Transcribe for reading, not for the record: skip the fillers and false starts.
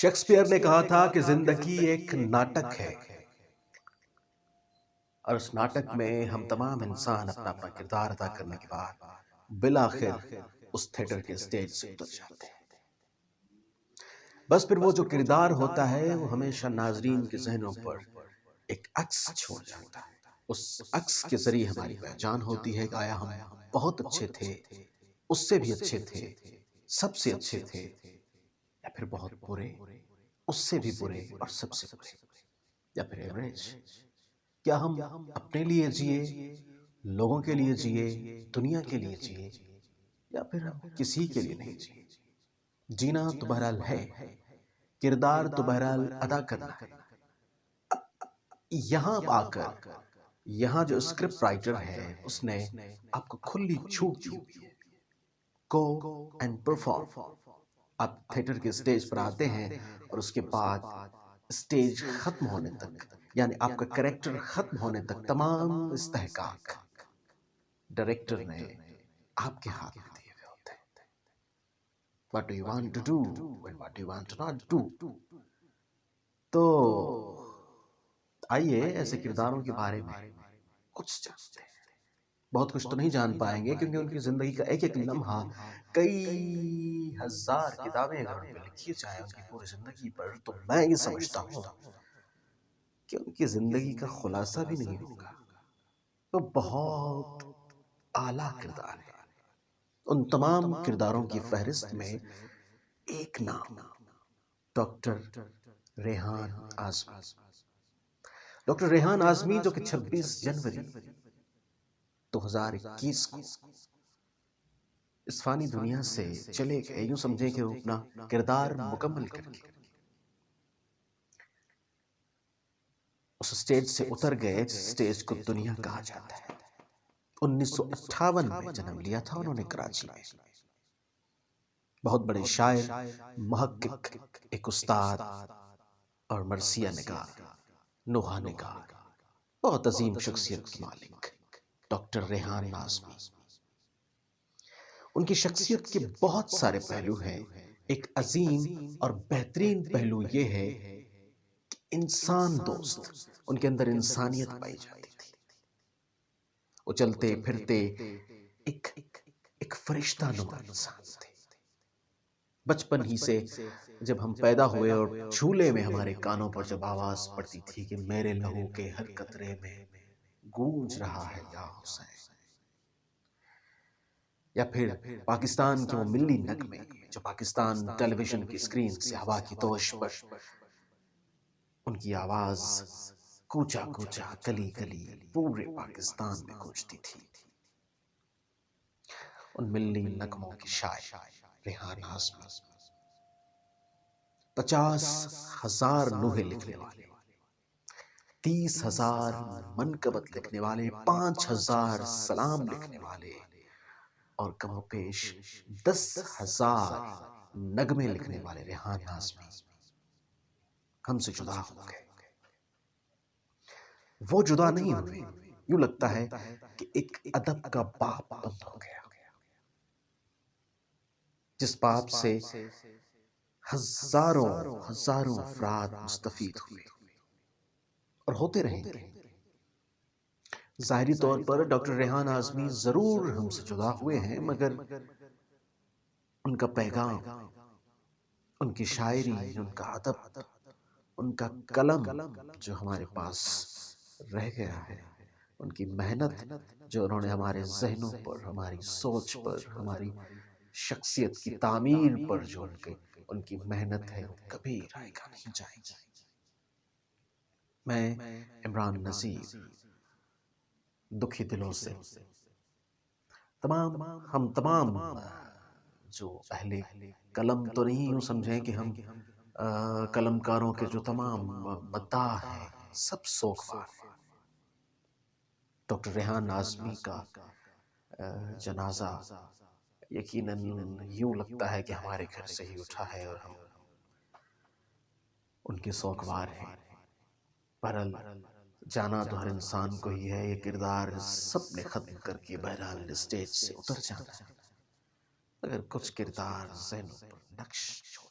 Shakespeare نے کہا تھا کہ زندگی ایک ناٹک ہے، اور اس ناٹک میں ہم تمام انسان اپنا اپنا کردار ادا کرنے کے بعد بالآخر اس تھیٹر کے اسٹیج سے اتر جاتے ہیں۔ بس پھر وہ جو کردار ہوتا ہے وہ ہمیشہ ناظرین کے ذہنوں پر ایک عکس چھوڑ جاتا ہے۔ اس عکس کے ذریعے ہماری پہچان ہوتی ہے کہ آیا ہم بہت اچھے تھے، اس سے بھی اچھے تھے، سب سے اچھے تھے، یا پھر بہت برے، اس سے بھی برے اور سب سے برے، یا پھر ایوریج۔ کیا ہم اپنے لیے جیے، لوگوں کے لیے جیے، دنیا کے لیے جیے، یا پھر ہم کسی کے لیے نہیں جیے؟ جینا تو بہرحال ہے، کردار تو بہرحال ادا کرنا ہے۔ یہاں آ کر یہاں جو اسکرپٹ رائٹر ہے اس نے آپ کو کھلی چھوٹ دی ہوئی ہے، گو اینڈ پرفارم۔ آپ تھیٹر کے اسٹیج پر آتے ہیں اور اس کے بعد اسٹیج ختم ہونے تک، یعنی آپ کا کریکٹر ختم ہونے تک، تمام استحقاق ڈائریکٹر نے آپ کے ہاتھ میں دیے ہوئے ہوتے ہیں۔ What do you want to do and what do you want to not do؟ تو آئیے ایسے کرداروں کے بارے میں کچھ جانتے ہیں۔ بہت کچھ تو نہیں جان پائیں گے کیونکہ ان کی زندگی کا ایک ایک لمحہ کئی ہزار کتابیں اگر ان پہ لکھی جائیں ان کی پوری زندگی پر، تو میں یہ سمجھتا ہوں کہ ان کی زندگی کا خلاصہ بھی نہیں ہوگا۔ تو بہت اعلیٰ کردار ہے۔ ان تمام کرداروں کی فہرست میں ایک نام، ڈاکٹر ریحان اعظمی۔ ڈاکٹر ریحان اعظمی جو کہ 26 جنوری 2021 کو اس فانی دنیا سے چلے گئے، یوں سمجھیں کہ وہ اپنا کردار مکمل کر کے اس اسٹیج سے اتر گئے جس اسٹیج کو دنیا کہا جاتا ہے۔ 1958 میں جنم لیا تھا انہوں نے کراچی میں۔ بہت بڑے شاعر، محقق، ایک استاد اور مرثیہ نگار، نوحہ نگار، بہت عظیم شخصیت کے مالک ڈاکٹر ریحان اعظمی۔ ان کی شخصیت کے بہت سارے پہلو ہیں۔ ایک عظیم اور بہترین پہلو یہ ہے کہ انسان دوست، ان کے اندر انسانیت پائی جاتی تھی۔ وہ چلتے پھرتے ایک فرشتہ نما انسان تھے۔ بچپن ہی سے جب ہم پیدا ہوئے اور جھولے میں ہمارے کانوں پر جب آواز پڑتی تھی کہ میرے لہو کے ہر قطرے میں گونج رہا ہے یا حسین، یا پھر پاکستان کے وہ ملی نغمے جو پاکستان ٹیلی ویژن کی اسکرین سے ہوا کی توش پر ان کی آواز کوچا کوچا، گلی گلی، پورے پاکستان میں گونجتی تھی۔ ان ملی نغموں کے شاعر ریحان اعظمی، 50,000 نوحے لکھنے والے، 30,000 منقبت لکھنے والے، 5,000 سلام لکھنے والے، اور کم و بیش 10,000 نغمے لکھنے والے ریحان اعظمی ہم سے جدا ہو گئے۔ وہ جدا نہیں ہوئے، یوں لگتا ہے کہ ایک ادب کا باب بند ہو گیا، جس باب سے ہزاروں افراد مستفید ہوئے اور ہوتے رہیں گے۔ ظاہری طور پر ڈاکٹر ریحان اعظمی ضرور ہم سے جدا ہوئے ہیں، مگر ان کا پیغام، ان کی شاعری، ان کا ادب، ان کا قلم جو ہمارے پاس رہ گیا ہے، ان کی محنت جو انہوں نے ہمارے ذہنوں پر، ہماری سوچ پر، ہماری شخصیت کی تعمیر پر جو ان کی محنت ہے، وہ کبھی رائگاں نہیں جائے گی۔ میں عمران نذیر دکھی دلوں سے ہم تمام جو اہل قلم تو نہیں، یوں سمجھیں کہ ہم قلمکاروں کے جو تمام مداح ہیں، سب سوگوار ہیں۔ ڈاکٹر ریحان اعظمی کا جنازہ یقیناً یوں لگتا ہے کہ ہمارے گھر سے ہی اٹھا ہے اور ہم ان کے سوگوار ہیں۔ بہرحال جانا تو ہر انسان کو ہی ہے، یہ کردار سب نے ختم کر کے بہرحال اسٹیج سے اتر جانا ہے، اگر کچھ کردار ذہنوں پر نقش چھوڑ